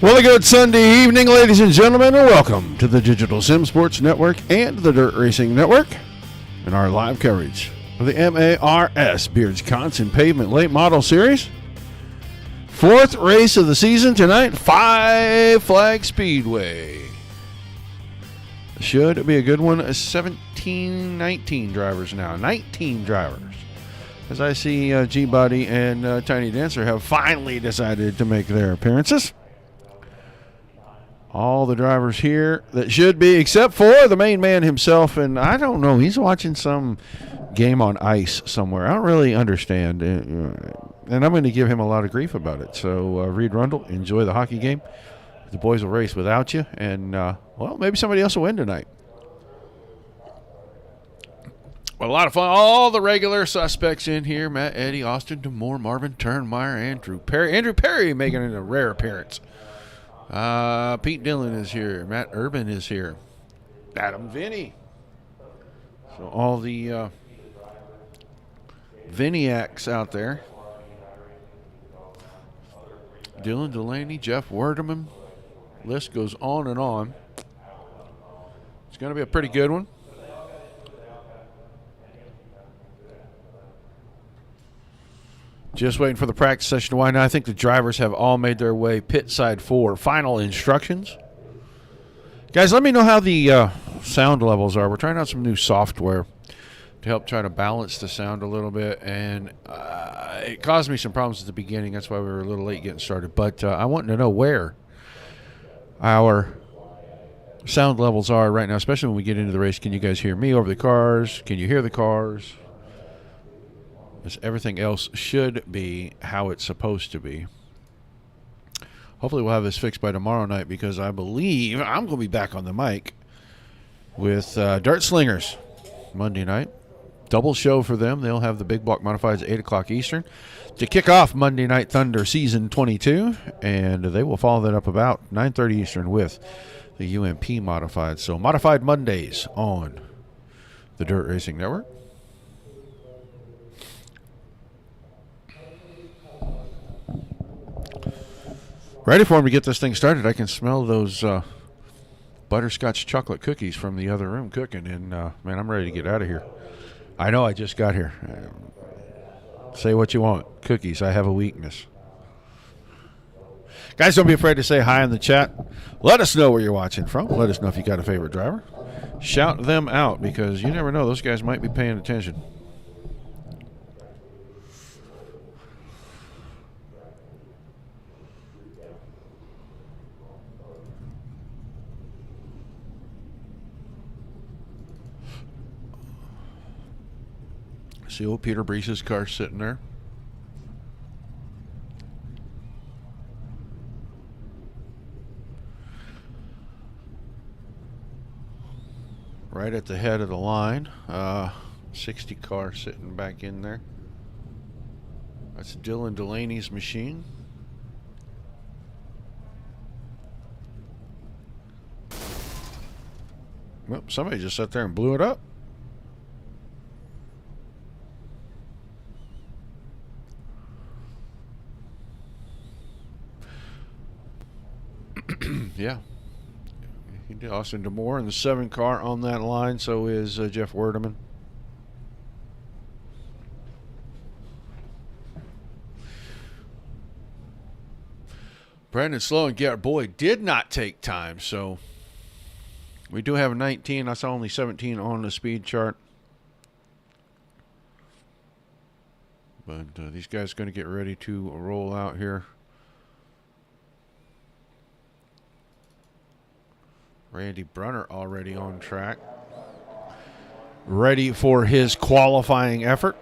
Well, a good Sunday evening, ladies and gentlemen, and welcome to the Digital Sim Sports Network and the Dirt Racing Network and our live coverage of the MARS Beardsconsin Pavement Late Model Series. Fourth race of the season tonight, Five Flag Speedway. Should be a good one. 19 drivers now. 19 drivers. As I see G-Body and Tiny Dancer have finally decided to make their appearances. All the drivers here that should be, except for the main man himself. And I don't know, he's watching some game on ice somewhere. I don't really understand. And I'm going to give him a lot of grief about it. So, Reed Rundle, enjoy the hockey game. The boys will race without you. And, well, maybe somebody else will win tonight. Well, a lot of fun. All the regular suspects in here. Matt, Eddie, Austin, DeMoore, Marvin, Turnmeyer, Andrew Perry. Andrew Perry making a rare appearance. Pete Dillon is here. Matt Urban is here. Adam Vinny. So all the Viniacs out there. Dylan Delaney, Jeff Werdeman. List goes on and on. It's going to be a pretty good one. Just waiting for the practice session to wind down. I think the drivers have all made their way pit side for final instructions. Guys, let me know how the sound levels are. We're trying out some new software to help try to balance the sound a little bit. And it caused me some problems at the beginning. That's why we were a little late getting started. But I want to know where our sound levels are right now, especially when we get into the race. Can you guys hear me over the cars? Can you hear the cars? Everything else should be how it's supposed to be. Hopefully we'll have this fixed by tomorrow night, because I believe I'm going to be back on the mic with Dirt Slingers Monday night. Double show for them. They'll have the Big Block Modifieds at 8 o'clock Eastern to kick off Monday Night Thunder Season 22, and they will follow that up about 9:30 Eastern with the UMP Modifieds. So Modified Mondays on the Dirt Racing Network. Ready for him to get this thing started. I can smell those butterscotch chocolate cookies from the other room cooking. And, man, I'm ready to get out of here. I know I just got here. Say what you want. Cookies, I have a weakness. Guys, don't be afraid to say hi in the chat. Let us know where you're watching from. Let us know if you got a favorite driver. Shout them out, because you never know. Those guys might be paying attention. See old Peter Breese's car sitting there. Right at the head of the line. 60 car sitting back in there. That's Dylan Delaney's machine. Well, somebody just sat there and blew it up. Yeah. He did. Austin DeMoore in the 7 car on that line. So is Jeff Werdeman. Brandon Slow and Garrett Boyd did not take time. So we do have a 19. I saw only 17 on the speed chart. But these guys are going to get ready to roll out here. Randy Brunner already on track. Ready for his qualifying effort.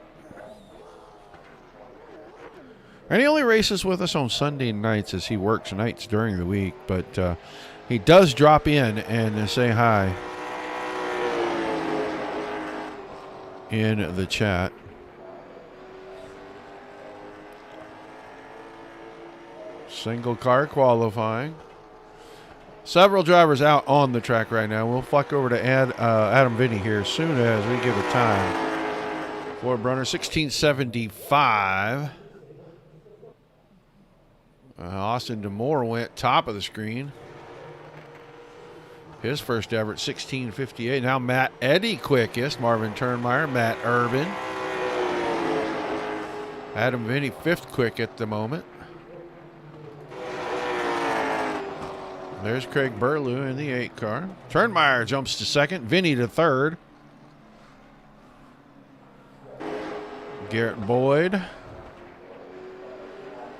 And he only races with us on Sunday nights, as he works nights during the week. But he does drop in and say hi in the chat. Single car qualifying. Several drivers out on the track right now. We'll flick over to Adam Vinny here as soon as we give a time for Brunner. 16:75. Austin DeMore went top of the screen. His first ever at 16:58. Now Matt Eddy quickest. Marvin Turnmeyer, Matt Urban. Adam Vinny fifth quick at the moment. There's Craig Burlew in the 8 car. Turnmeyer jumps to second. Vinny to third. Garrett Boyd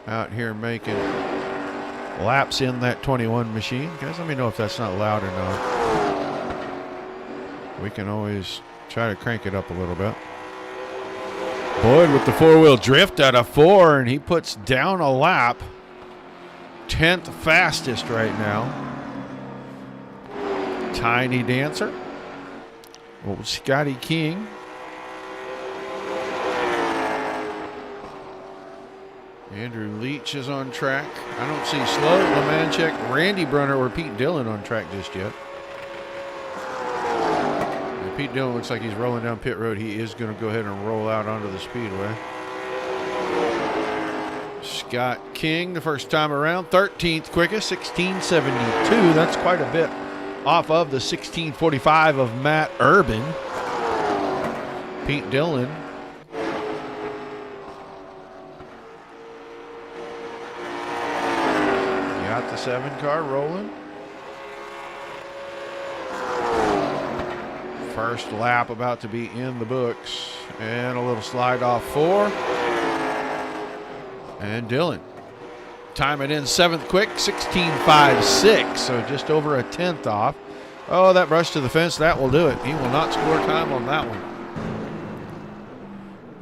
out here making laps in that 21 machine. Guys, let me know if that's not loud or not. We can always try to crank it up a little bit. Boyd with the 4-wheel drift out of 4, and he puts down a lap. 10th fastest right now. Tiny Dancer. Old Scotty King. Andrew Leach is on track. I don't see Slow, Lemanchek, Randy Brunner, or Pete Dillon on track just yet. And Pete Dillon looks like he's rolling down pit road. He is going to go ahead and roll out onto the speedway. Scott King, the first time around, 13th quickest, 16:72. That's quite a bit off of the 16:45 of Matt Urban. Pete Dillon. Got the 7 car rolling. First lap about to be in the books. And a little slide off 4. And Dillon. Time it in 7th quick, 16:56. So just over a 10th off. Oh, that brush to the fence, that will do it. He will not score time on that one.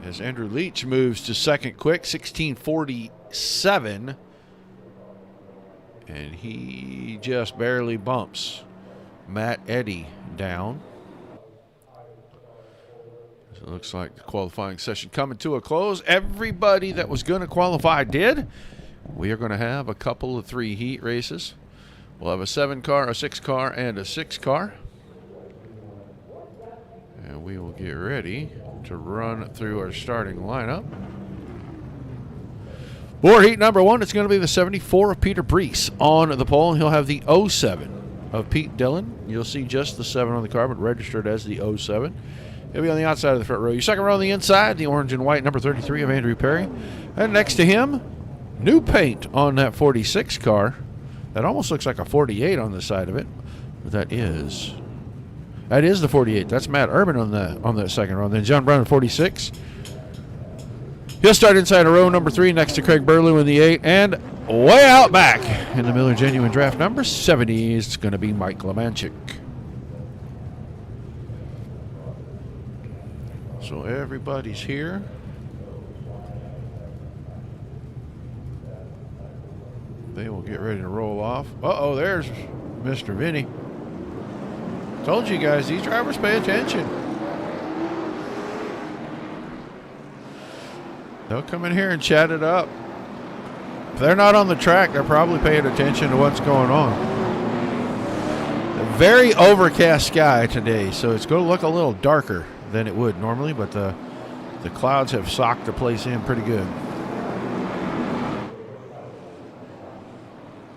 As Andrew Leach moves to 2nd quick, 16:47. And he just barely bumps Matt Eddy down. So it looks like the qualifying session coming to a close. Everybody that was going to qualify did. We are going to have a couple of 3 heat races. We'll have a 7 car, a 6 car, and a 6 car. And we will get ready to run through our starting lineup. For heat number 1, it's going to be the 74 of Peter Brees on the pole. He'll have the 07 of Pete Dillon. You'll see just the 7 on the car, but registered as the 07. He'll be on the outside of the front row. Your second row on the inside, the orange and white number 33 of Andrew Perry. And next to him, new paint on that 46 car. That almost looks like a 48 on the side of it. But that is the 48. That's Matt Urban on the second row. And then John Brown in 46. He'll start inside of row number 3 next to Craig Burlew in the 8. And way out back in the Miller Genuine Draft number 70 is going to be Mike Lemanchik. So everybody's here. They will get ready to roll off. Uh-oh, there's Mr. Vinny. Told you guys, these drivers pay attention. They'll come in here and chat it up. If they're not on the track, they're probably paying attention to what's going on. A very overcast sky today, so it's going to look a little darker than it would normally, but the clouds have socked the place in pretty good.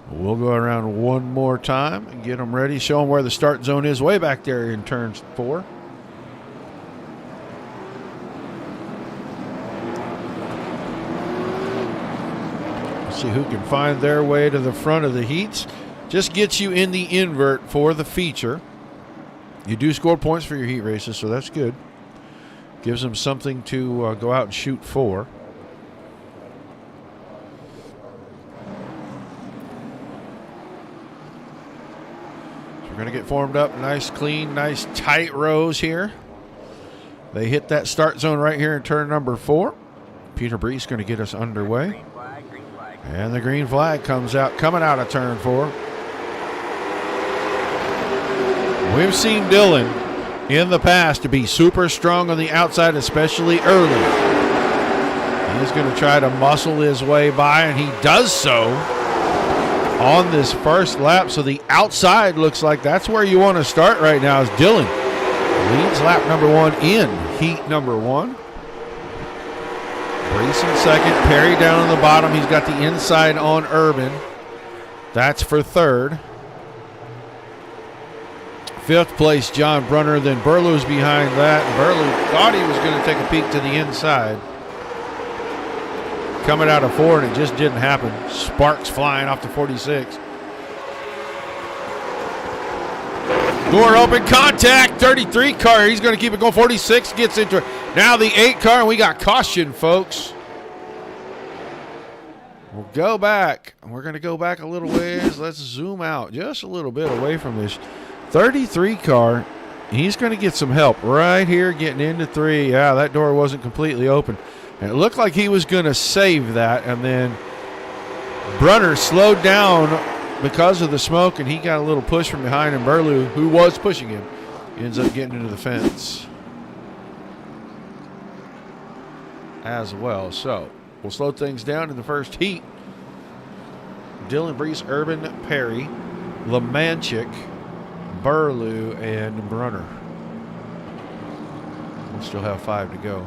We'll go around one more time and get them ready, show them where the start zone is, way back there in turn 4. See who can find their way to the front of the heats. Just gets you in the invert for the feature. You do score points for your heat races, so that's good. Gives them something to go out and shoot for. So we're going to get formed up. Nice, clean, nice, tight rows here. They hit that start zone right here in turn number 4. Peter Brees going to get us underway. And the green flag comes out, coming out of turn 4. We've seen Dillon in the past to be super strong on the outside, especially early. He's going to try to muscle his way by, and he does so on this first lap. So the outside looks like that's where you want to start right now, as Dillon leads lap number 1 in heat number 1. Brees in second. Perry down on the bottom. He's got the inside on Urban. That's for third. Fifth place, John Brunner. Then Burlew's behind that. And Burlew thought he was going to take a peek to the inside. Coming out of four, and it just didn't happen. Sparks flying off the 46. Door open, contact, 33 car. He's going to keep it going. 46 gets into it. Now the 8 car, and we got caution, folks. We'll go back. We're going to go back a little ways. Let's zoom out just a little bit away from this 33 car. He's going to get some help right here getting into 3. Yeah, that door wasn't completely open. And it looked like he was going to save that, and then Brunner slowed down because of the smoke, and he got a little push from behind, and Burlew, who was pushing him, ends up getting into the fence as well. So we'll slow things down in the first heat. Dylan, Brees, Urban, Perry, Lemanchik, Burlew, and Brunner. We'll still have 5 to go.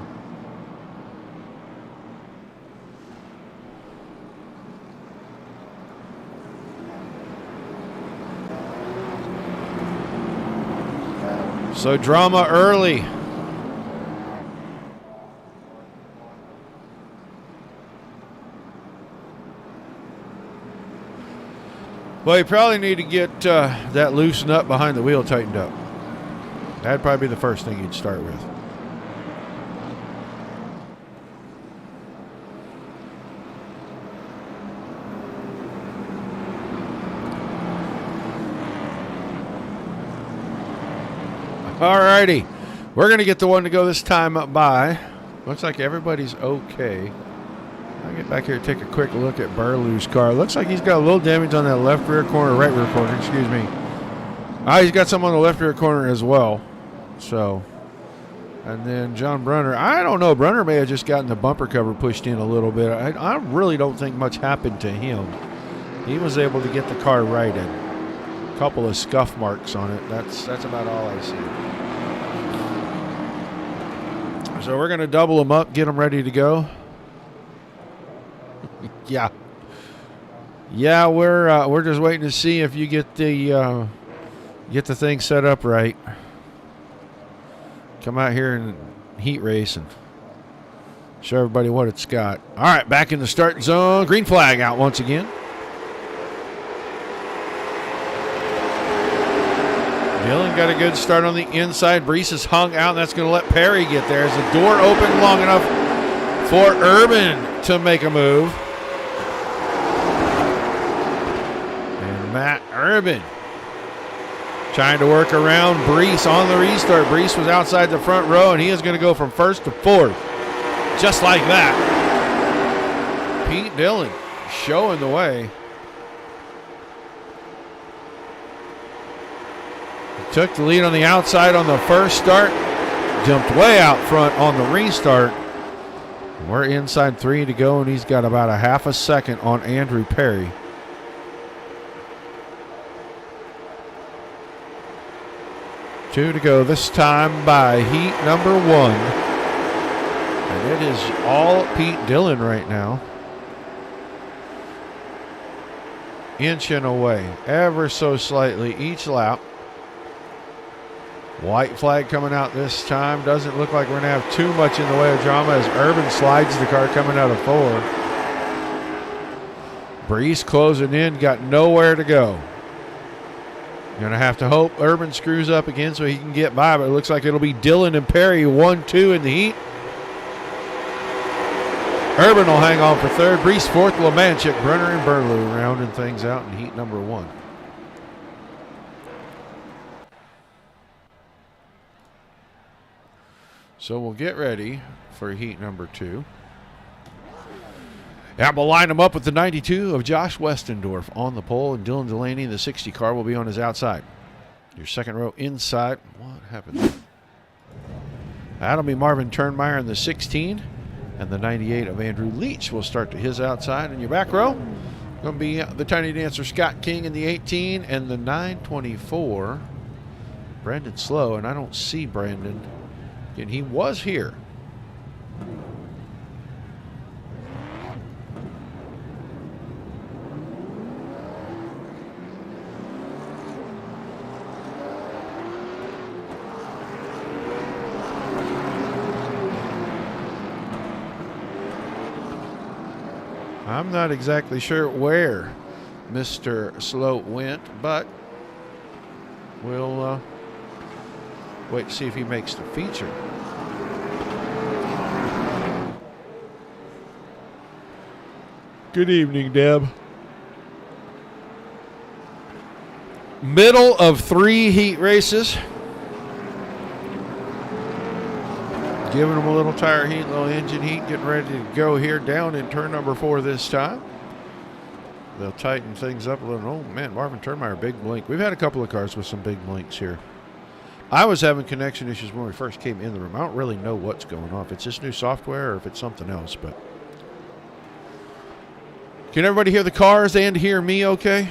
So drama early. Well, you probably need to get that loose nut behind the wheel tightened up. That'd probably be the first thing you'd start with. All righty. We're going to get the one to go this time by. Looks like everybody's okay. I'll get back here and take a quick look at Burlew's car. Looks like he's got a little damage on that left rear corner, right rear corner, excuse me. He's got some on the left rear corner as well. So, and then John Brunner. I don't know. Brunner may have just gotten the bumper cover pushed in a little bit. I really don't think much happened to him. He was able to get the car righted. Couple of scuff marks on it. That's about all I see. So we're going to double them up, get them ready to go. Yeah, we're just waiting to see if you get the thing set up right. Come out here and heat race and show everybody what it's got. All right, back in the start zone. Green flag out once again. Dylan got a good start on the inside. Brees is hung out, and that's going to let Perry get there. As the door opened long enough for Urban to make a move. And Matt Urban trying to work around Brees on the restart. Brees was outside the front row, and he is going to go from first to fourth. Just like that. Pete Dillon showing the way. Took the lead on the outside on the first start. Jumped way out front on the restart. We're inside 3 to go, and he's got about a half a second on Andrew Perry. Two to go this time by heat number 1. And it is all Pete Dillon right now. Inching away ever so slightly each lap. White flag coming out this time. Doesn't look like we're going to have too much in the way of drama as Urban slides the car coming out of 4. Brees closing in, got nowhere to go. Going to have to hope Urban screws up again so he can get by, but it looks like it'll be Dillon and Perry 1-2 in the heat. Urban will hang on for third. Brees fourth. Lemanchik, Brunner, and Burlew rounding things out in heat number 1. So we'll get ready for heat number 2. And we'll line him up with the 92 of Josh Westendorf on the pole, and Dylan Delaney, the 60 car, will be on his outside. Your second row inside. What happened there? That'll be Marvin Turnmeyer in the 16, and the 98 of Andrew Leach will start to his outside. In your back row, going to be the Tiny Dancer Scott King in the 18, and the 924, Brandon Slow, and I don't see Brandon. And he was here. I'm not exactly sure where Mr. Sloat went, but we'll wait to see if he makes the feature. Good evening, Deb. Middle of 3 heat races. Giving them a little tire heat, a little engine heat, getting ready to go here down in turn number 4 this time. They'll tighten things up a little. Oh, man, Marvin Turnmeyer, big blink. We've had a couple of cars with some big blinks here. I was having connection issues when we first came in the room. I don't really know what's going on, if it's this new software or if it's something else. But can everybody hear the cars and hear me okay?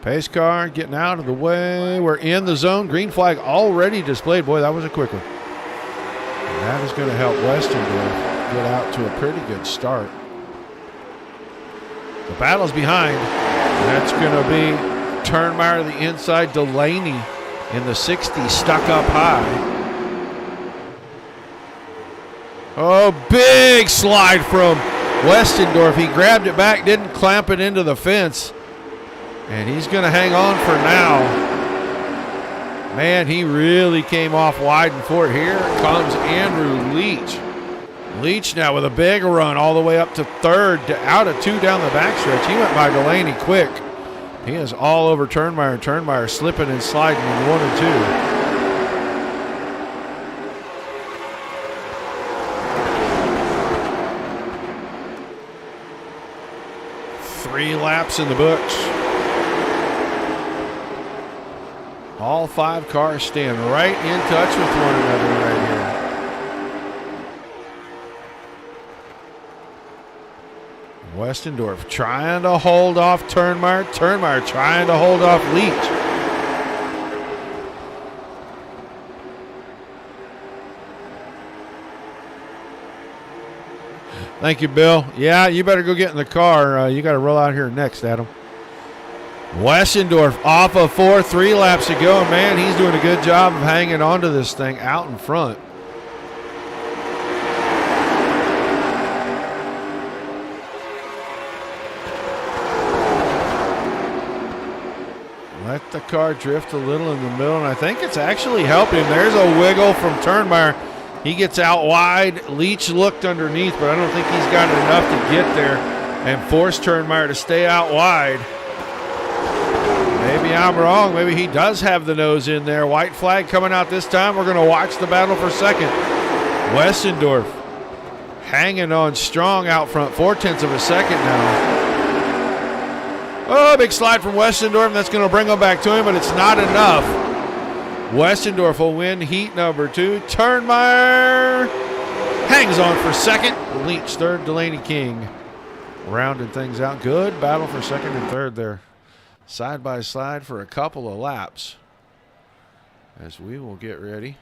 Pace car getting out of the way. We're in the zone. Green flag already displayed. Boy, that was a quick one. And that is going to help Westendorf get out to a pretty good start. The battle's behind. That's going to be Turnmeyer to the inside. Delaney in the 60 stuck up high. Oh, big slide from Westendorf. He grabbed it back, didn't clamp it into the fence. And he's going to hang on for now. Man, he really came off wide and for it. Here comes Andrew Leach. Leach now with a big run all the way up to 3rd, out of 2 down the backstretch. He went by Delaney quick. He is all over Turnmeyer. Turnmeyer slipping and sliding in 1 and 2. 3 laps in the books. All 5 cars staying right in touch with one another right here. Westendorf trying to hold off Turnmeyer. Turnmeyer trying to hold off Leach. Thank you, Bill. Yeah, you better go get in the car. You got to roll out here next, Adam. Westendorf off of 4, 3 laps to go. Man, he's doing a good job of hanging on to this thing out in front. Let the car drift a little in the middle, and I think it's actually helping. There's a wiggle from Turnmeyer. He gets out wide. Leach looked underneath, but I don't think he's got enough to get there and force Turnmeyer to stay out wide. Maybe I'm wrong. Maybe he does have the nose in there. White flag coming out this time. We're going to watch the battle for second. Westendorf hanging on strong out front. 4/10 of a second now. Oh, big slide from Westendorf. That's going to bring him back to him, but it's not enough. Westendorf will win heat number 2. Turnmeyer hangs on for second. Leach 3rd. Delaney King rounding things out. Good battle for second and 3rd there. Side by side for a couple of laps as we will get ready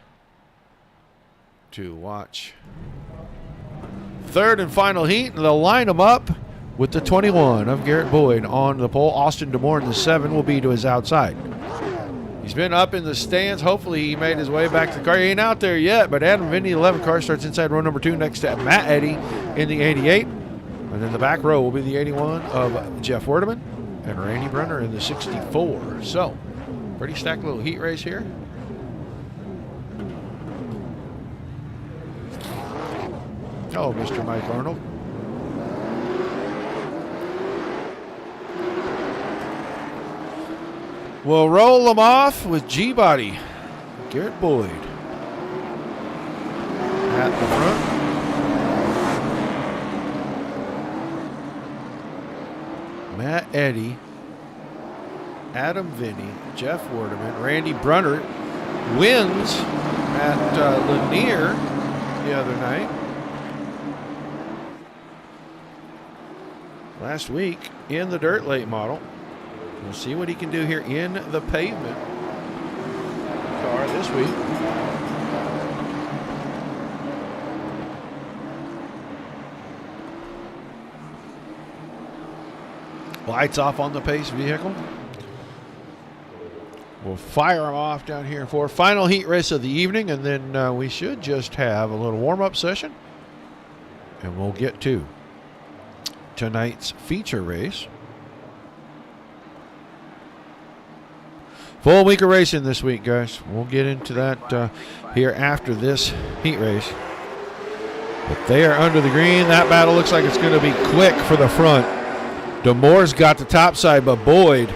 to watch 3rd and final heat. And they'll line them up with the 21 of Garrett Boyd on the pole. Austin DeMore in the 7 will be to his outside. He's been up in the stands. Hopefully he made his way back to the car. He ain't out there yet, but Adam Vinny, 11 car, starts inside row number 2 next to Matt Eddy in the 88. And then the back row will be the 81 of Jeff Werdeman and Randy Brunner in the 64. So, pretty stacked little heat race here. Oh, Mr. Mike Arnold. We'll roll them off with G-Body. Garrett Boyd at the front. Matt Eddy, Adam Vinny, Jeff Werdeman, Randy Brunner wins at Lanier the other night. Last week in the dirt late model. We'll see what he can do here in the pavement car this week. Lights off on the pace vehicle. We'll fire them off down here for final heat race of the evening, and then we should just have a little warm-up session, and we'll get to tonight's feature race. Full week of racing this week, guys. We'll get into that here after this heat race. But they are under the green. That battle looks like it's going to be quick for the front. Demore's got the top side, but Boyd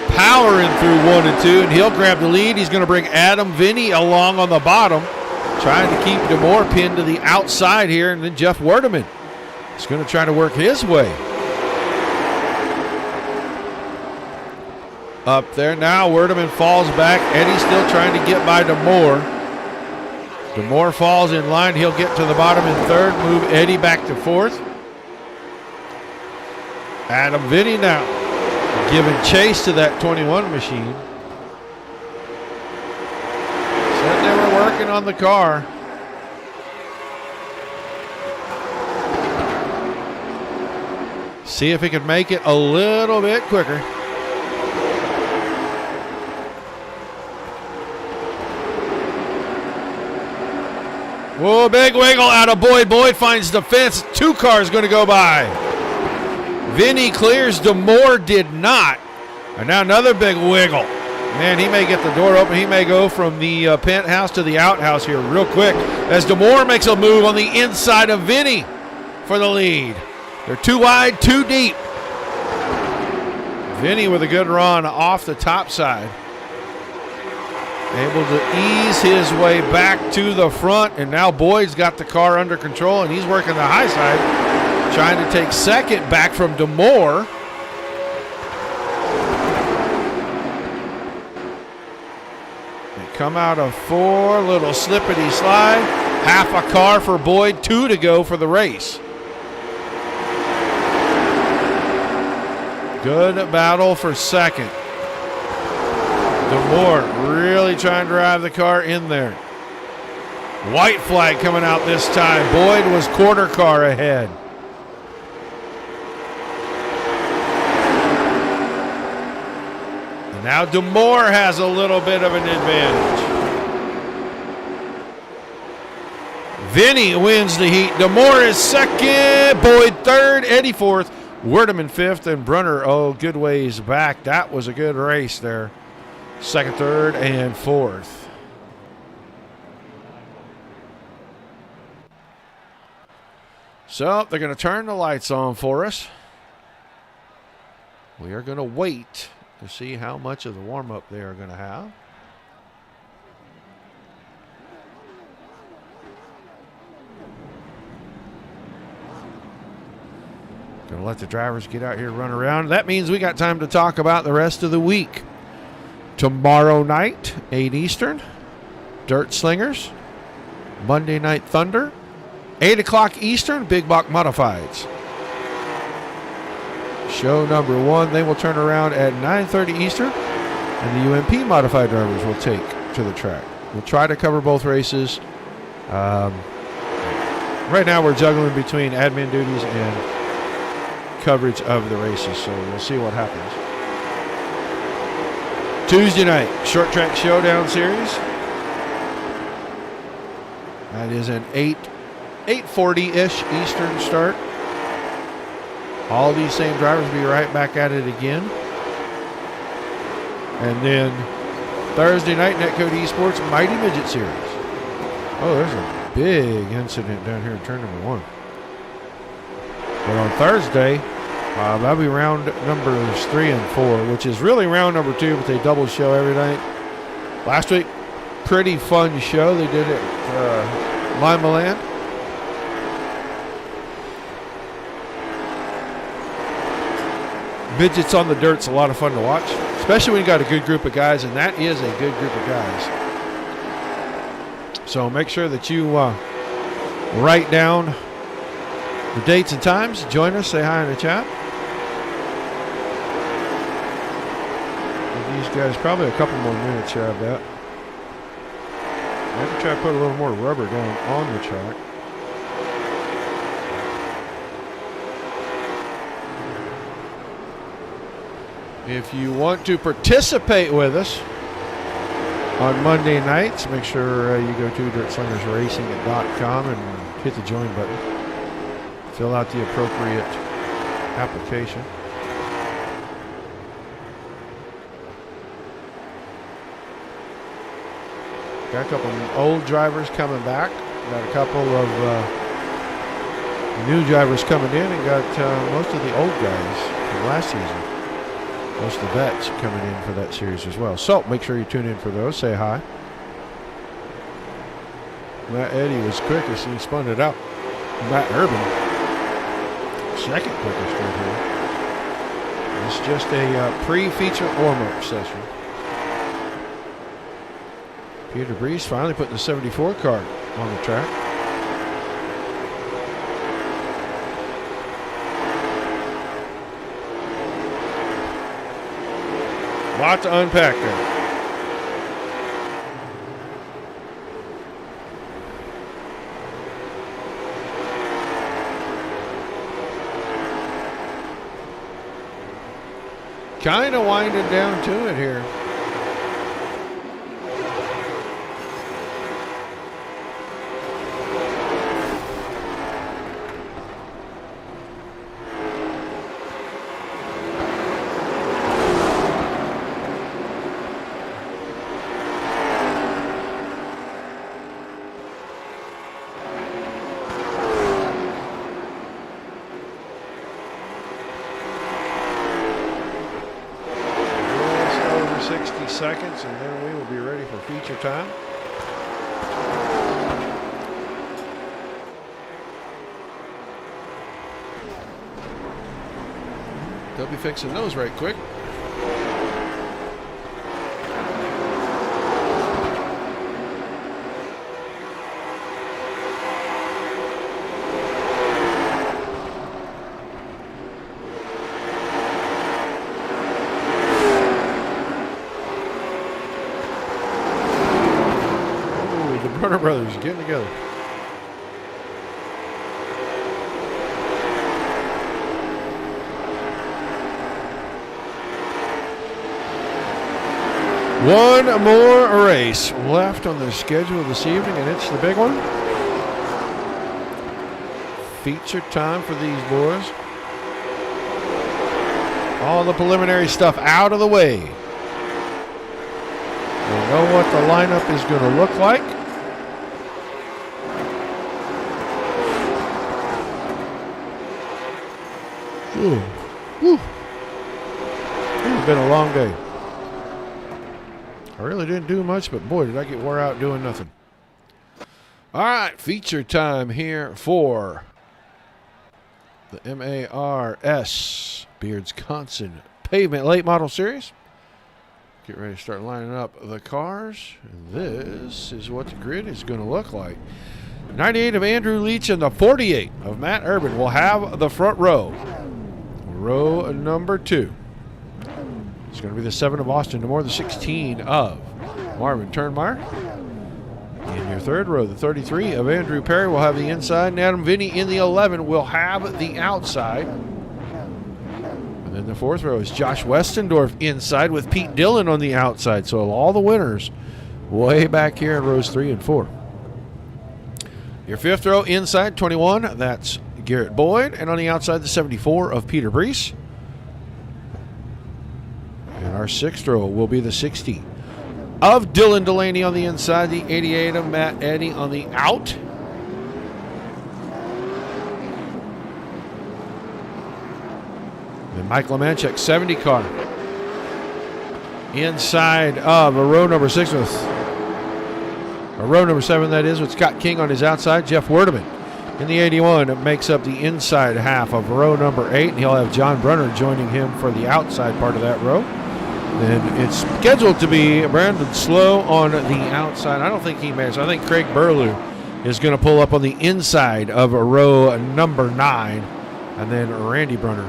powering through 1 and 2, and he'll grab the lead. He's going to bring Adam Vinny along on the bottom, trying to keep Demore pinned to the outside here, and then Jeff Werdeman is going to try to work his way up there. Now Werdeman falls back. Eddie's still trying to get by Demore. Demore falls in line. He'll get to the bottom in third, move Eddie back to fourth. Adam Vinny now giving chase to that 21 machine. Said they were working on the car. See if he can make it a little bit quicker. Whoa, big wiggle out of Boyd. Boyd finds the fence. 2 cars going to go by. Vinny clears. Demore did not. And now another big wiggle. Man, he may get the door open. He may go from the penthouse to the outhouse here real quick as Demore makes a move on the inside of Vinny for the lead. They're too wide, too deep. Vinny with a good run off the top side. Able to ease his way back to the front, and now Boyd's got the car under control, and he's working the high side, trying to take second back from Demore. They come out of 4, little slippity slide, half a car for Boyd, 2 to go for the race. Good battle for second. Demore really trying to drive the car in there. White flag coming out this time. Boyd was quarter car ahead. And now Demore has a little bit of an advantage. Vinny wins the heat. Demore is second. Boyd third. Eddie fourth. Werdeman fifth. And Brunner, good ways back. That was a good race there. Second, third, and fourth. So they're going to turn the lights on for us. We are going to wait to see how much of the warm-up they are going to have. Going to let the drivers get out here and run around. That means we got time to talk about the rest of the week. Tomorrow night, 8 Eastern, Dirt Slingers. Monday Night Thunder, 8 o'clock Eastern, Big Block Modifieds. Show number 1, they will turn around at 9:30 Eastern, and the UMP Modified drivers will take to the track. We'll try to cover both races. Right now we're juggling between admin duties and coverage of the races, so we'll see what happens. Tuesday night, Short Track Showdown Series. That is an 8:40-ish Eastern start. All these same drivers will be right back at it again. And then Thursday night, Netcode Esports Mighty Midget Series. Oh, there's a big incident down here in turn number 1. But on Thursday, that'll be round numbers 3 and 4, which is really round number 2, but they double show every night. Last week, pretty fun show. They did it at Lima Land. Midgets on the dirt's a lot of fun to watch, especially when you got a good group of guys, and that is a good group of guys. So make sure that you write down the dates and times. Join us, say hi in the chat. Give these guys probably a couple more minutes here, I bet. Maybe try to put a little more rubber down on the track. If you want to participate with us, on Monday nights. Make sure you go to dirtslingersracing.com and hit the join button. Fill out the appropriate application. Got a couple of old drivers coming back. Got a couple of new drivers coming in, and got most of the old guys from last season. Most of the vets coming in for that series as well. So make sure you tune in for those. Say hi. Matt Eddy was quickest, and he spun it out. Matt Urban, second quickest right here. It's just a pre-feature warm-up session. Peter Brees finally putting the 74 car on the track. Lot to unpack there. Kind of winding down to it here. Seconds, and then we will be ready for feature time. They'll be fixing those right quick. Brunner brothers getting together. One more race left on the schedule this evening, and it's the big one. Feature time for these boys. All the preliminary stuff out of the way. We know what the lineup is going to look like. It's been a long day. I really didn't do much, but boy, did I get wore out doing nothing. All right, feature time here for the MARS Beardsconsin Pavement Late Model Series. Get ready to start lining up the cars. And this is what the grid is going to look like. 98 of Andrew Leach and the 48 of Matt Urban will have the front row. Row number 2. It's going to be the 7 of Austin DeMore, the 16 of Marvin Turnmeyer. In your third row, the 33 of Andrew Perry will have the inside, and Adam Vinny in the 11 will have the outside. And then the fourth row is Josh Westendorf inside with Pete Dillon on the outside. So all the winners way back here in rows 3 and 4. Your fifth row inside, 21, that's Garrett Boyd, and on the outside, the 74 of Peter Brees. And our sixth row will be the 60 of Dylan Delaney on the inside, the 88 of Matt Eddy on the out. And Mike Lemanchek, 70 car. Inside of a row number 6 with a row number 7, that is, with Scott King on his outside, Jeff Werdeman. In the 81, it makes up the inside half of row number 8, and he'll have John Brunner joining him for the outside part of that row. And it's scheduled to be Brandon Slow on the outside. I don't think he makes. I think Craig Burlew is going to pull up on the inside of a row number 9, and then Randy Brunner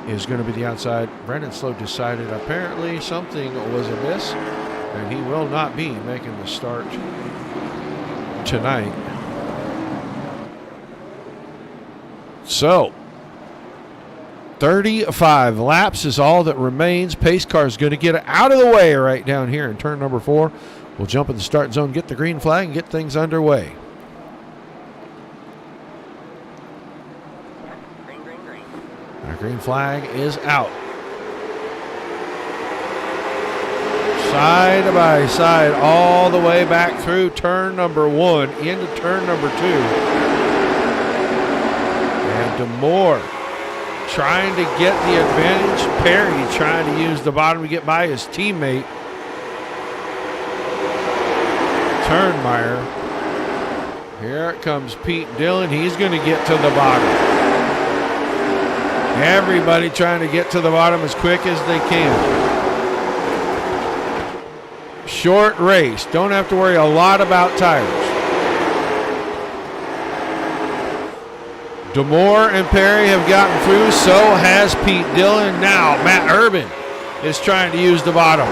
is going to be the outside. Brandon Slow decided apparently something was amiss, and he will not be making the start tonight. So, 35 laps is all that remains. Pace car is going to get out of the way right down here in turn number 4. We'll jump in the start zone, get the green flag, and get things underway. Our green flag is out. Side by side, all the way back through turn number 1 into turn number 2. And DeMoore trying to get the advantage. Perry trying to use the bottom to get by his teammate. Turnmeyer. Here comes Pete Dillon. He's going to get to the bottom. Everybody trying to get to the bottom as quick as they can. Short race. Don't have to worry a lot about tires. DeMoore and Perry have gotten through. So has Pete Dillon. Now Matt Urban is trying to use the bottom.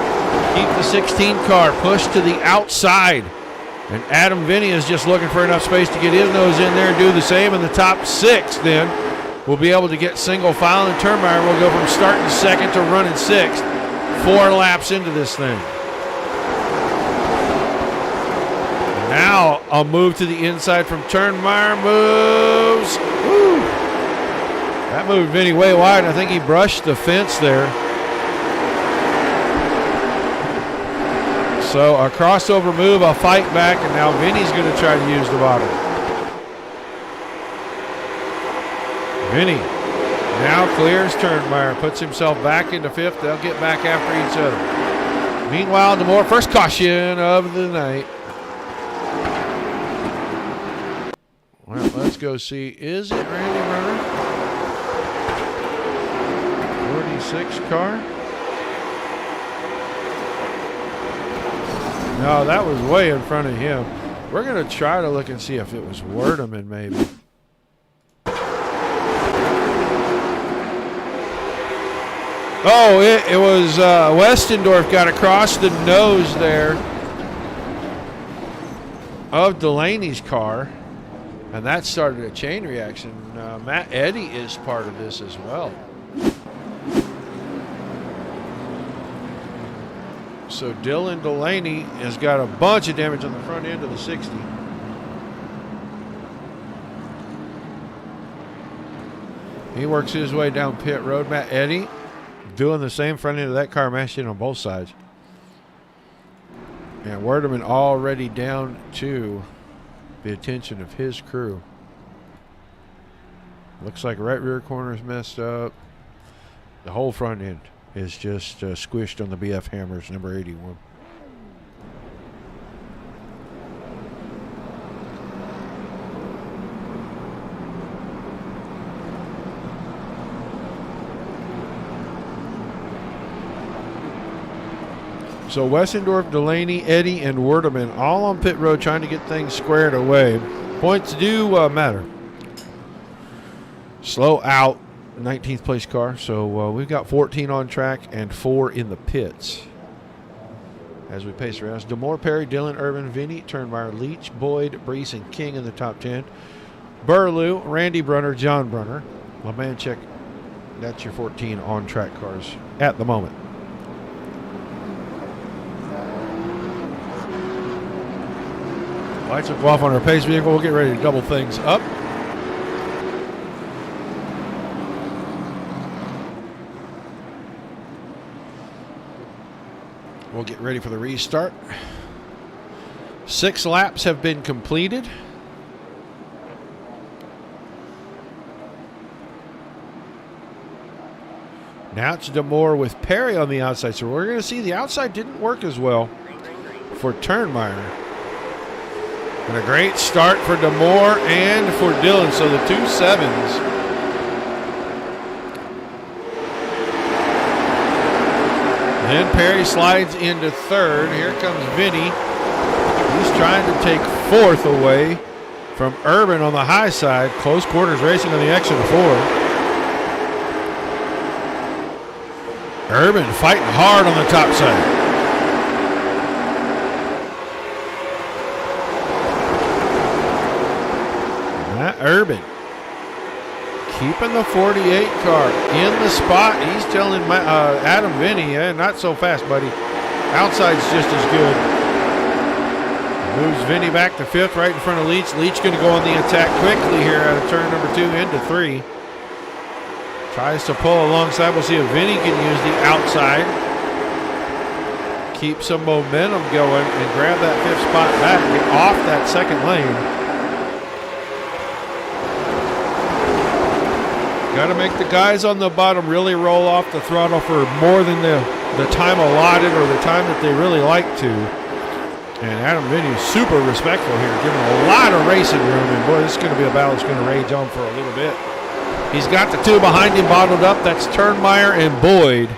Keep the 16 car pushed to the outside. And Adam Vinny is just looking for enough space to get his nose in there and do the same. In the top 6 then will be able to get single file, and Turnmeyer will go from starting second to running 6th. 4 laps into this thing. Now a move to the inside from Turnmeyer. Moves. Woo. That moved Vinny way wide. I think he brushed the fence there. So a crossover move, a fight back, and now Vinny's going to try to use the bottom. Vinny now clears Turnmeyer, puts himself back into 5th. They'll get back after each other. Meanwhile, DeMoore, first caution of the night. Well, let's go see. Is it Randy Runner? 46 car? No, that was way in front of him. We're going to try to look and see if it was Werdeman maybe. Oh, it was Westendorf got across the nose there of Delaney's car, and that started a chain reaction. Matt Eddy is part of this as well. So Dylan Delaney has got a bunch of damage on the front end of the 60. He works his way down pit road. Matt Eddy doing the same front end of that car, mashed in on both sides. And Werdeman already down to the attention of his crew. Looks like right rear corner is messed up. The whole front end is just squished on the BF Hammers, number 81. So Westendorf, Delaney, Eddy, and Werdeman all on pit road trying to get things squared away. Points do matter. Slow out, 19th place car. So we've got 14 on track and 4 in the pits. As we pace around, DeMoore, Perry, Dillon, Urban, Vinny, Turnmeyer, Leach, Boyd, Brees, and King in the top 10. Burlew, Randy Brunner, John Brunner. Lemanchik, that's your 14 on track cars at the moment. Lights will go off on our pace vehicle. We'll get ready to double things up. We'll get ready for the restart. 6 laps have been completed. Now it's DeMoore with Perry on the outside. So we're going to see the outside didn't work as well for Turnmeyer. And a great start for DeMoore and for Dillon. So the 2 7s. Then Perry slides into 3rd. Here comes Vinny. He's trying to take 4th away from Urban on the high side. Close quarters racing on the exit of 4. Urban fighting hard on the top side. Urban keeping the 48 car in the spot. He's telling Adam Vinny, not so fast, buddy. Outside's just as good. Moves Vinny back to 5th, right in front of Leach. Leach going to go on the attack quickly here out of turn number 2 into 3. Tries to pull alongside. We'll see if Vinny can use the outside. Keep some momentum going and grab that 5th spot back. Get off that second lane. Got to make the guys on the bottom really roll off the throttle for more than the time allotted or the time that they really like to. And Adam Vinny's super respectful here, giving a lot of racing room. And boy, this is going to be a battle that's going to rage on for a little bit. He's got the 2 behind him bottled up. That's Turnmeyer and Boyd.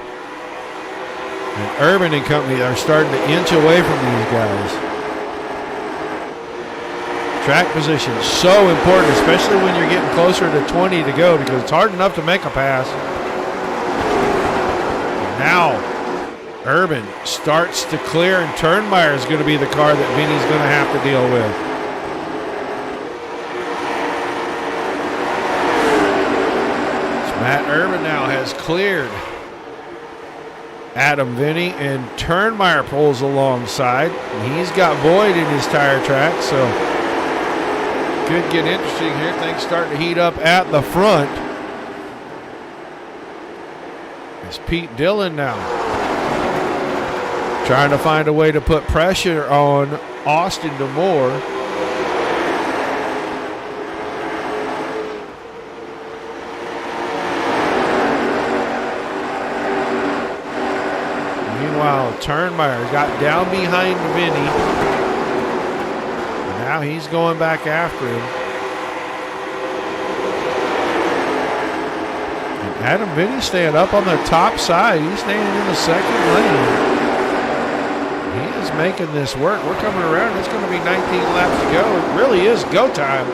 And Urban and company are starting to inch away from these guys. Track position is so important, especially when you're getting closer to 20 to go, because it's hard enough to make a pass. Now, Urban starts to clear, and Turnmeyer is going to be the car that Vinny's going to have to deal with. So Matt Urban now has cleared Adam Vinny, and Turnmeyer pulls alongside. And he's got Boyd in his tire track, so could get interesting here. Things starting to heat up at the front. It's Pete Dillon now trying to find a way to put pressure on Austin DeMore. Meanwhile, Turnmeyer got down behind Vinny. Now he's going back after him. And Adam Vinny staying up on the top side. He's staying in the second lane. He is making this work. We're coming around. It's going to be 19 laps to go. It really is go time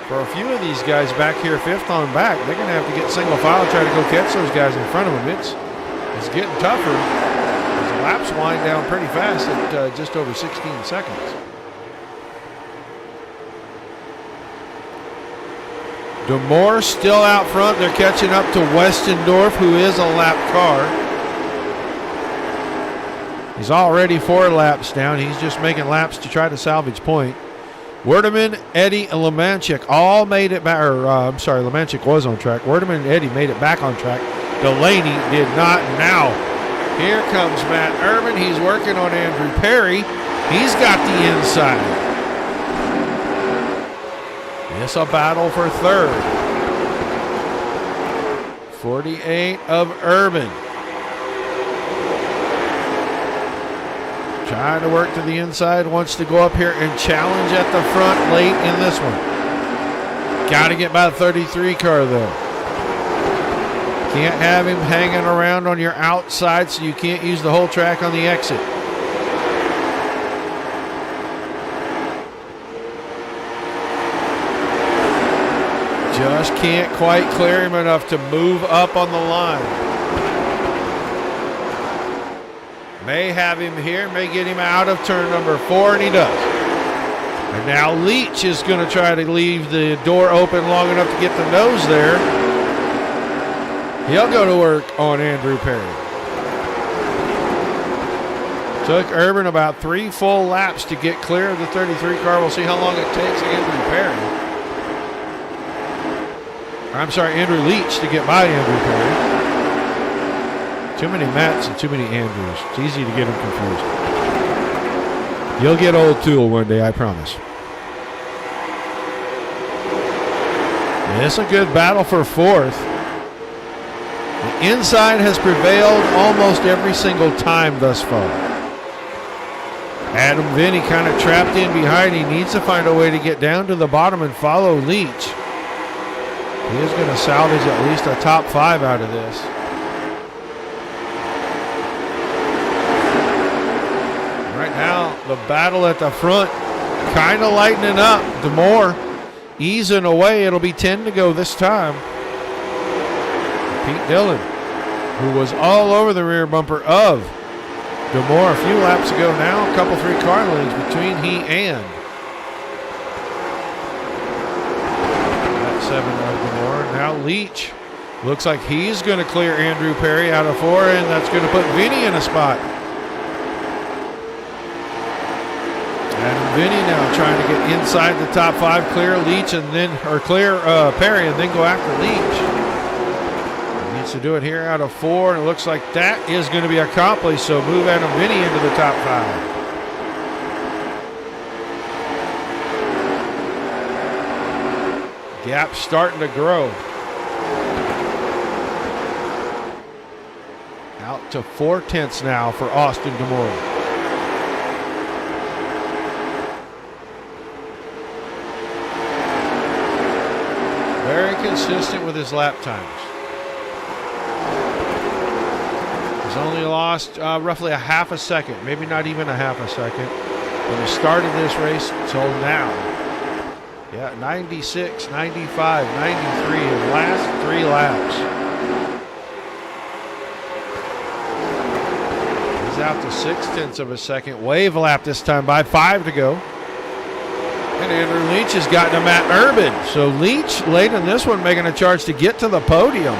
for a few of these guys back here 5th on back. They're going to have to get single file, try to go catch those guys in front of them. It's getting tougher as the laps wind down pretty fast at just over 16 seconds. DeMore still out front. They're catching up to Westendorf, who is a lap car. He's already 4 laps down. He's just making laps to try to salvage point. Werdeman, Eddie, and Lemanchik all made it back. Lemanchik was on track. Werdeman and Eddie made it back on track. Delaney did not. Now, here comes Matt Urban. He's working on Andrew Perry. He's got the inside. It's a battle for 3rd. 48 of Urban. Trying to work to the inside. Wants to go up here and challenge at the front late in this one. Got to get by the 33 car though. Can't have him hanging around on your outside, so you can't use the whole track on the exit. Just can't quite clear him enough to move up on the line. May have him here, may get him out of turn number 4, and he does. And now Leach is going to try to leave the door open long enough to get the nose there. He'll go to work on Andrew Perry. Took Urban about 3 full laps to get clear of the 33 car. We'll see how long it takes Andrew Perry. Andrew Leach to get by Andrew Perry. Too many Matts and too many Andrews. It's easy to get them confused. You'll get old Tool one day, I promise. And it's a good battle for 4th. The inside has prevailed almost every single time thus far. Adam Vinny kind of trapped in behind. He needs to find a way to get down to the bottom and follow Leach. He is going to salvage at least a top 5 out of this. Right now, the battle at the front kind of lightening up. DeMore easing away. It'll be 10 to go this time. Pete Dillon, who was all over the rear bumper of DeMore a few laps ago now. A couple 3 car lengths between he and that 7 of DeMore. Now Leach looks like he's going to clear Andrew Perry out of 4, and that's going to put Vinny in a spot. Adam Vinny now trying to get inside the top 5, clear Leach and then, or clear Perry and then go after Leach. He needs to do it here out of 4, and it looks like that is going to be accomplished. So move Adam Vinny into the top 5. Gap starting to grow. Out to 4/10 now for Austin DeMore. Very consistent with his lap times. He's only lost roughly a half a second, maybe not even a half a second, from the start of this race till now. Yeah, 96, 95, 93 in the last 3 laps. He's out to 0.6 of a second. Wave lap this time by 5 to go. And Andrew Leach has gotten to Matt Urban. So Leach late in this one making a charge to get to the podium.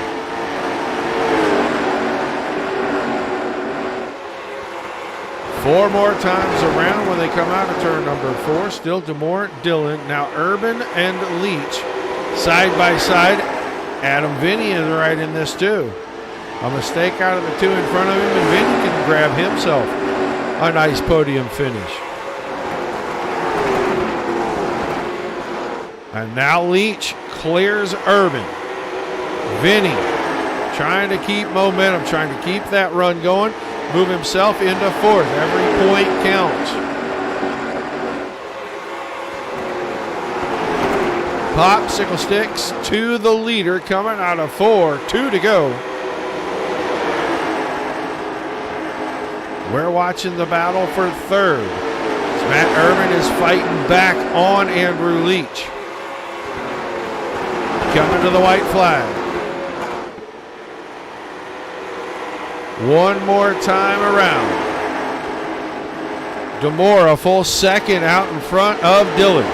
Four more times around when they come out of turn number 4. Still DeMore, Dillon. Now Urban and Leach side by side. Adam Vinny is right in this too. A mistake out of the 2 in front of him, and Vinny can grab himself a nice podium finish. And now Leach clears Urban. Vinny trying to keep momentum, trying to keep that run going. Move himself into 4th. Every point counts. Popsicle sticks to the leader coming out of 4. 2 to go. We're watching the battle for 3rd. As Matt Urban is fighting back on Andrew Leach. Coming to the white flag. One more time around. DeMore a full second out in front of Dillon.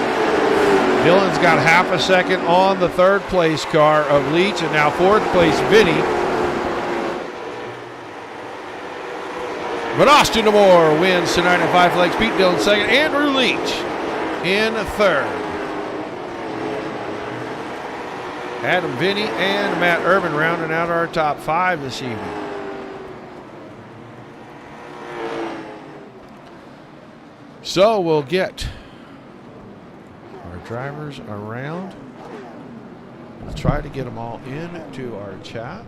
Dillon's got half a second on the 3rd place car of Leach, and now 4th place Vinny. But Austin DeMore wins tonight at Five Lakes. Pete Dillon 2nd. Andrew Leach in 3rd. Adam Vinny and Matt Urban rounding out our top 5 this evening. So we'll get our drivers around. We'll try to get them all into our chat.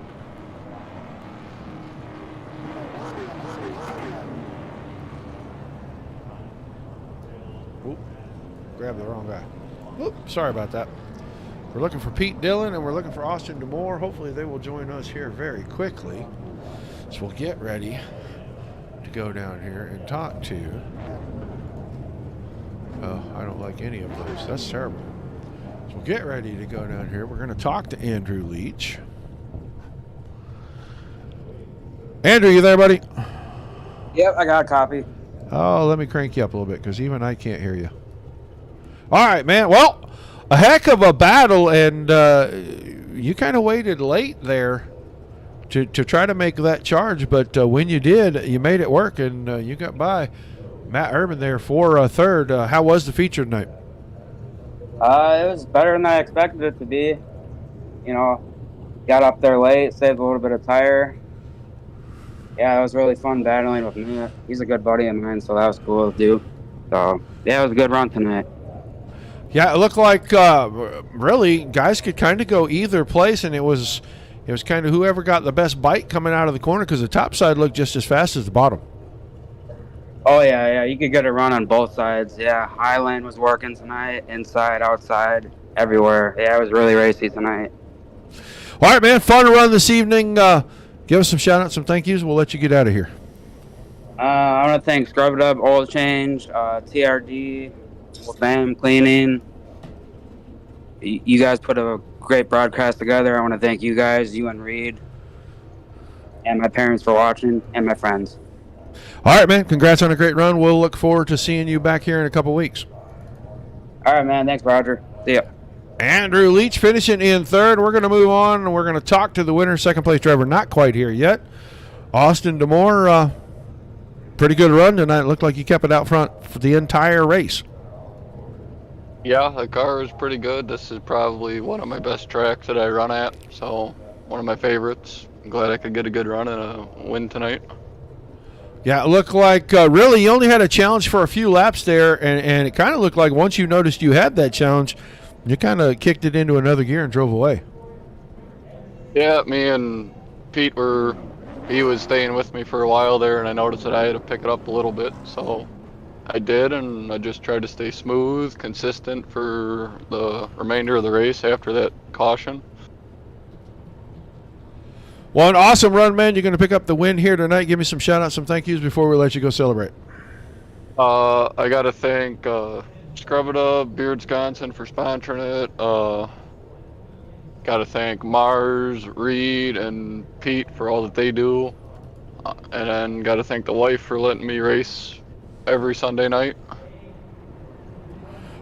Oop, grabbed the wrong guy. Oop, sorry about that. We're looking for Pete Dillon and we're looking for Austin DeMore. Hopefully they will join us here very quickly. So we'll get ready to go down here and talk to. Oh, I don't like any of those. That's terrible. So we'll get ready to go down here. We're going to talk to Andrew Leach. Andrew, you there, buddy? Yep, I got a copy. Oh, let me crank you up a little bit because even I can't hear you. All right, man. Well, a heck of a battle, and you kind of waited late there to try to make that charge, but when you did, you made it work, and you got by Matt Urban there for 3rd. How was the feature tonight? It was better than I expected it to be. You know, got up there late, saved a little bit of tire. Yeah, it was really fun battling with him. He's a good buddy of mine, so that was cool to do. So, yeah, it was a good run tonight. Yeah, it looked like really guys could kind of go either place, and it was kind of whoever got the best bite coming out of the corner because the top side looked just as fast as the bottom. Oh, yeah, you could get a run on both sides. Yeah, Highland was working tonight, inside, outside, everywhere. Yeah, it was really racy tonight. All right, man, fun run this evening. Give us some shout-outs, some thank yous. We'll let you get out of here. I want to thank Scrub It Up, Oil Change, TRD, Fam Cleaning. You guys put a great broadcast together. I want to thank you guys, you and Reed, and my parents for watching, and my friends. All right, man. Congrats on a great run. We'll look forward to seeing you back here in a couple weeks. All right, man. Thanks, Roger. See ya. Andrew Leach finishing in 3rd. We're going to move on, and we're going to talk to the winner, 2nd place driver. Not quite here yet. Austin DeMore pretty good run tonight. It looked like you kept it out front for the entire race. Yeah, the car is pretty good. This is probably one of my best tracks that I run at, so one of my favorites. I'm glad I could get a good run and a win tonight. Yeah, it looked like really you only had a challenge for a few laps there, and it kind of looked like once you noticed you had that challenge, you kind of kicked it into another gear and drove away. Yeah, me and Pete he was staying with me for a while there, and I noticed that I had to pick it up a little bit, so I did, and I just tried to stay smooth, consistent for the remainder of the race after that caution. Well, an awesome run, man. You're going to pick up the win here tonight. Give me some shout-outs, some thank yous before we let you go celebrate. I got to thank Scrub It Up, Beardsconsin for sponsoring it. Got to thank Mars, Reed, and Pete for all that they do. And then got to thank the wife for letting me race every Sunday night.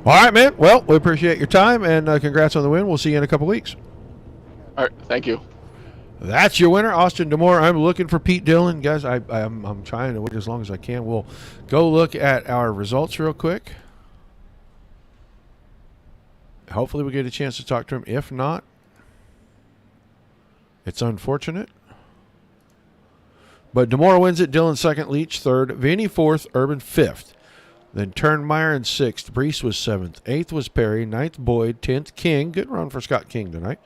All right, man. Well, we appreciate your time, and congrats on the win. We'll see you in a couple weeks. All right, thank you. That's your winner, Austin Demore. I'm looking for Pete Dillon. Guys, I'm trying to wait as long as I can. We'll go look at our results real quick. Hopefully we get a chance to talk to him. If not, it's unfortunate. But Demore wins it. Dillon second, Leach third, Vinny fourth, Urban fifth. Then Turnmeyer in sixth. Brees was seventh. Eighth was Perry. Ninth, Boyd. 10th, King. Good run for Scott King tonight.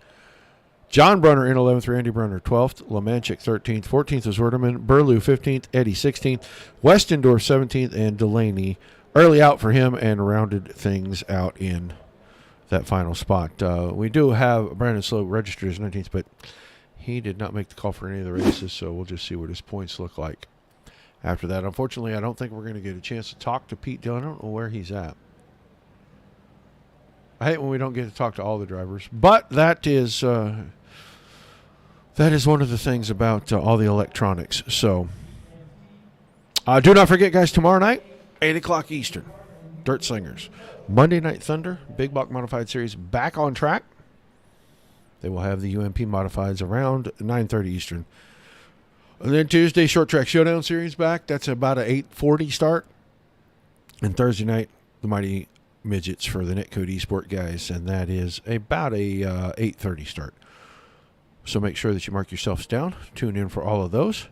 John Brunner in 11th, Randy Brunner 12th, Lemanchik 13th, 14th was Werderman, Burlew 15th, Eddie 16th, Westendorf 17th, and Delaney early out for him and rounded things out in that final spot. We do have Brandon Slow registered as 19th, but he did not make the call for any of the races, so we'll just see what his points look like after that. Unfortunately, I don't think we're going to get a chance to talk to Pete Dillon. I don't know where he's at. I hate when we don't get to talk to all the drivers, but that is one of the things about all the electronics. So do not forget, guys, tomorrow night, 8 o'clock Eastern, Dirt Slingers. Monday Night Thunder, Big Block Modified Series back on track. They will have the UMP Modifieds around 9:30 Eastern. And then Tuesday, Short Track Showdown Series back. That's about an 8:40 start. And Thursday night, the Mighty Midgets for the Netcode Esport guys, and that is about a 8:30 start. So make sure that you mark yourselves down. Tune in for all of those.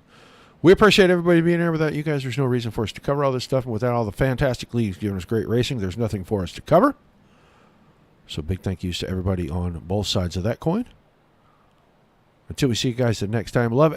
We appreciate everybody being here. Without you guys, there's no reason for us to cover all this stuff. And without all the fantastic leagues giving us great racing, there's nothing for us to cover. So big thank yous to everybody on both sides of that coin. Until we see you guys the next time, love